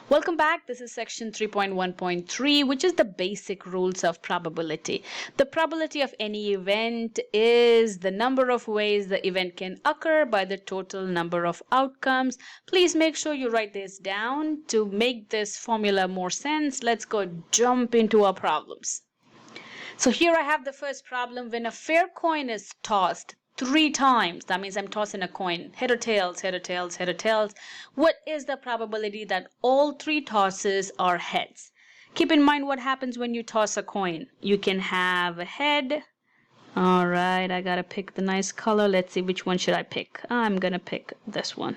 Welcome back. This is section 3.1.3, which is the basic rules of probability. The probability of any event is the number of ways the event can occur by the total number of outcomes. Please make sure you write this down to make this formula more sense. Let's go jump into our problems. So here I have the first problem. When a fair coin is tossed 3 times, that means I'm tossing a coin, head or tails, head or tails, head or tails. What is the probability that all 3 tosses are heads? Keep in mind what happens when you toss a coin. You can have a head. All right, I gotta pick the nice color. Let's see, which one should I pick? I'm gonna pick this one.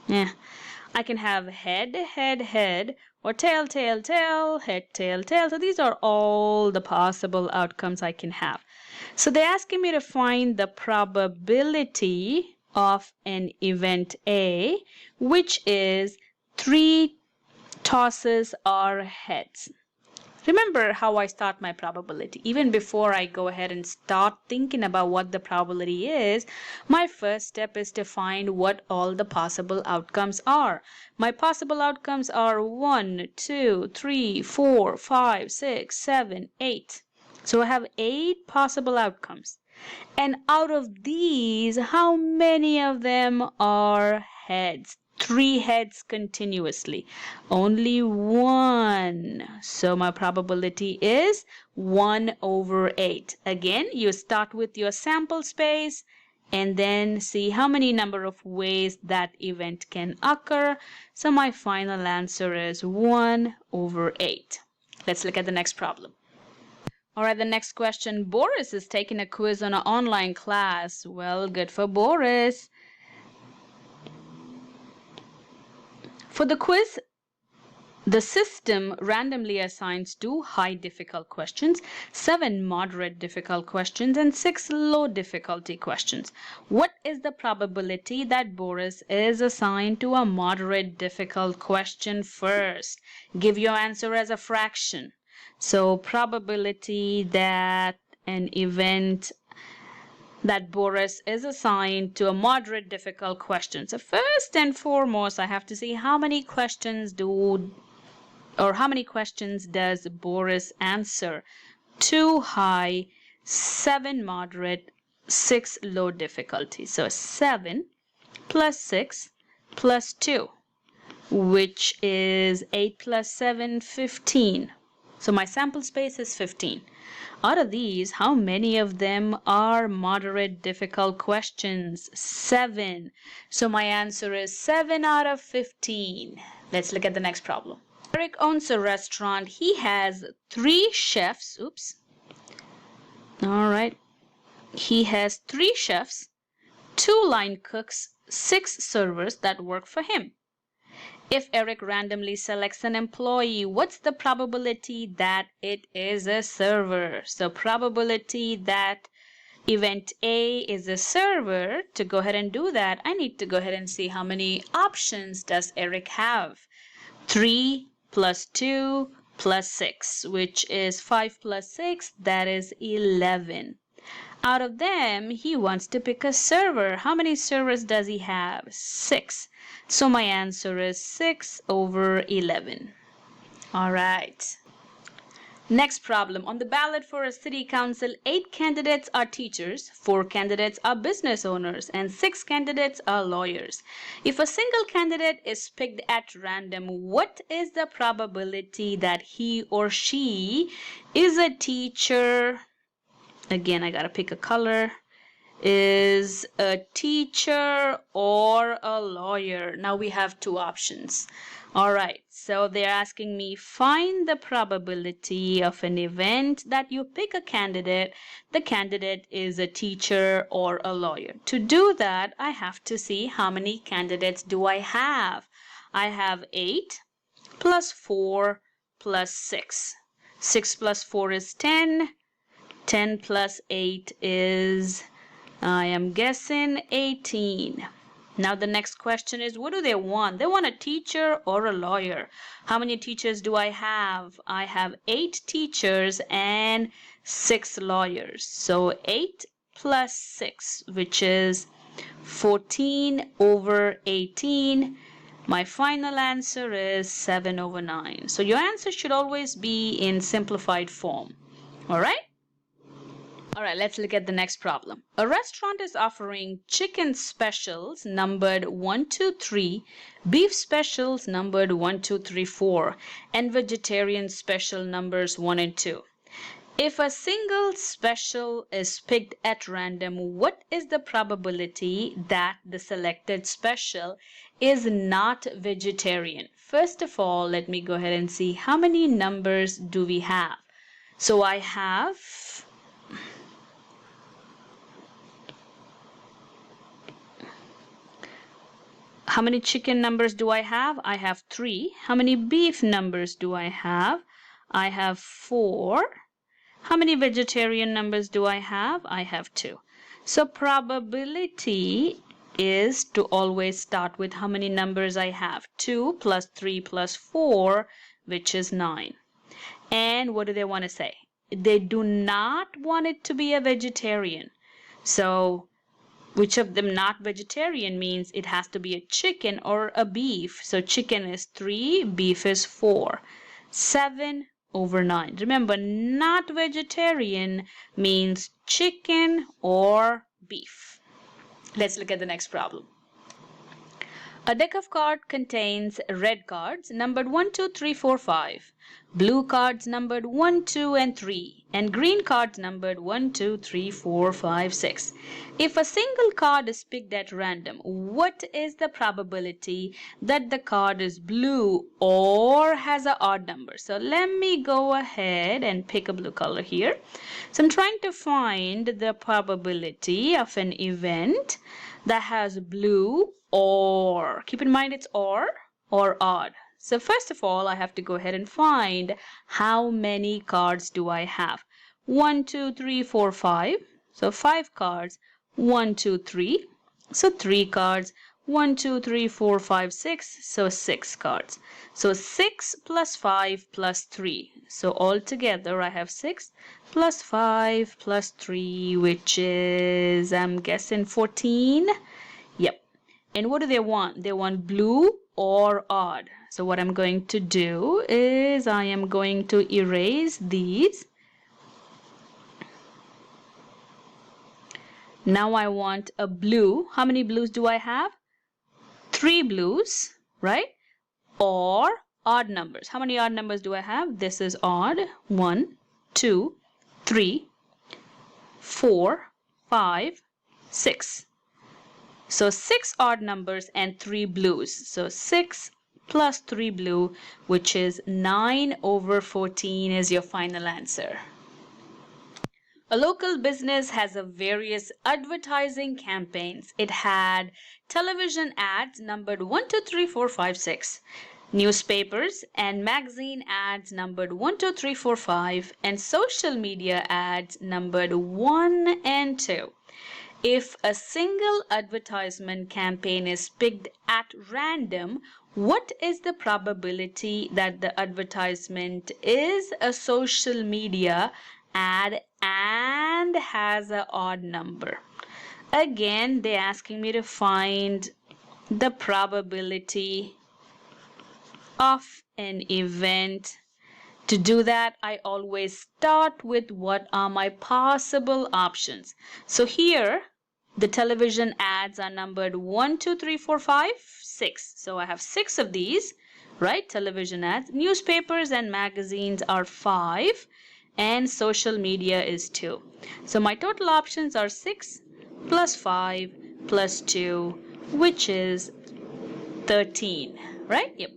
Yeah. I can have head, head, head, or tail, tail, tail, head, tail, tail. So these are all the possible outcomes I can have. So they're asking me to find the probability of an event A, which is 3 tosses are heads. Remember how I start my probability. Even before I go ahead and start thinking about what the probability is, my first step is to find what all the possible outcomes are. My possible outcomes are 1, 2, 3, 4, 5, 6, 7, 8. So I have 8 possible outcomes. And out of these, how many of them are heads? 3 heads continuously. Only 1. So my probability is 1/8. Again, you start with your sample space and then see how many number of ways that event can occur. So my final answer is 1/8. Let's look at the next problem. All right, the next question. Boris is taking a quiz on an online class. Well, good for Boris. For the quiz, the system randomly assigns 2 high difficult questions, 7 moderate difficult questions, and 6 low difficulty questions. What is the probability that Boris is assigned to a moderate difficult question first? Give your answer as a fraction. So probability that an event that Boris is assigned to a moderate difficult question. So first and foremost, I have to see how many questions does Boris answer? 2 high, 7 moderate, 6 low difficulty. So 7 plus 6 plus 2, which is 8 plus 7, 15. So my sample space is 15. Out of these, how many of them are moderate difficult questions? 7. So my answer is 7 out of 15. Let's look at the next problem. Eric owns a restaurant. He has 3 chefs. Oops. All right. He has 3 chefs, 2 line cooks, 6 servers that work for him. If Eric randomly selects an employee, what's the probability that it is a server? So probability that event A is a server. To go ahead and do that, I need to go ahead and see how many options does Eric have. 3 plus 2 plus 6, which is 5 plus 6, that is 11. Out of them, he wants to pick a server. How many servers does he have? 6. So my answer is 6/11. All right. Next problem. On the ballot for a city council, 8 candidates are teachers, 4 candidates are business owners, and 6 candidates are lawyers. If a single candidate is picked at random, what is the probability that he or she is a teacher? Again, I gotta pick a color. Is a teacher or a lawyer? Now we have 2 options. All right, so they're asking me find the probability of an event that you pick a candidate. The candidate is a teacher or a lawyer. To do that, I have to see how many candidates do I have. I have 8 plus 4 plus 6. 6 plus 4 is 10. 10 plus 8 is, I am guessing, 18. Now the next question is, what do they want? They want a teacher or a lawyer. How many teachers do I have? I have 8 teachers and 6 lawyers. So 8 plus 6, which is 14/18. My final answer is 7/9. So your answer should always be in simplified form. All right? All right, let's look at the next problem. A restaurant is offering chicken specials numbered 1, 2, 3, beef specials numbered 1, 2, 3, 4, and vegetarian special numbers 1 and 2. If a single special is picked at random, what is the probability that the selected special is not vegetarian? First of all, let me go ahead and see how many numbers do we have. So I have how many chicken numbers do I have? I have 3. How many beef numbers do I have? I have 4. How many vegetarian numbers do I have? I have 2. So probability is to always start with how many numbers I have. 2 plus 3 plus 4, which is 9. And what do they want to say? They do not want it to be a vegetarian. So which of them not vegetarian means it has to be a chicken or a beef. So chicken is 3, beef is 4. 7/9. Remember, not vegetarian means chicken or beef. Let's look at the next problem. A deck of cards contains red cards numbered 1, 2, 3, 4, 5, blue cards numbered 1, 2, and 3, and green cards numbered 1, 2, 3, 4, 5, 6. If a single card is picked at random, what is the probability that the card is blue or has an odd number? So let me go ahead and pick a blue color here. So I'm trying to find the probability of an event that has blue or, keep in mind it's or odd. So first of all, I have to go ahead and find how many cards do I have. 1, 2, 3, 4, 5. So 5 cards. 1, 2, 3. So 3 cards. 1, 2, 3, 4, 5, 6. So 6 cards. So 6 plus 5 plus 3. So altogether I have 6 plus 5 plus 3, which is, I'm guessing 14. Yep. And what do they want? They want blue or odd. So what I'm going to do is I am going to erase these. Now I want a blue. How many blues do I have? 3 blues, right? Or odd numbers. How many odd numbers do I have? This is odd. 1, 2, 3, 4, 5, 6. So 6 odd numbers and 3 blues. So 6 plus 3 blue, which is 9/14 is your final answer. A local business has a various advertising campaigns. It had television ads numbered 1, 2, 3, 4, 5, 6. Newspapers and magazine ads numbered 1, 2, 3, 4, 5. And social media ads numbered 1 and 2. If a single advertisement campaign is picked at random, what is the probability that the advertisement is a social media ad and has an odd number? Again, they're asking me to find the probability of an event. To do that, I always start with what are my possible options. So here, the television ads are numbered 1, 2, 3, 4, 5, 6. So I have 6 of these, right? Television ads. Newspapers and magazines are 5. And social media is 2. So my total options are 6 plus 5 plus 2, which is 13, right? Yep.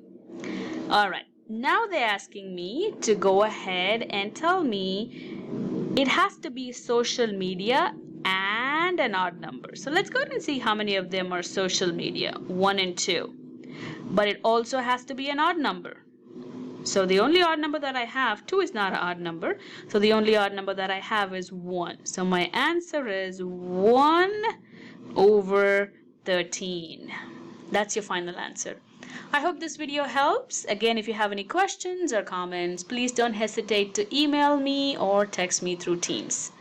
All right. Now they're asking me to go ahead and tell me it has to be social media and an odd number. So let's go ahead and see how many of them are social media. 1 and 2. But it also has to be an odd number. So the only odd number that I have, 2 is not an odd number. So the only odd number that I have is 1. So my answer is 1/13. That's your final answer. I hope this video helps. Again, if you have any questions or comments, please don't hesitate to email me or text me through Teams.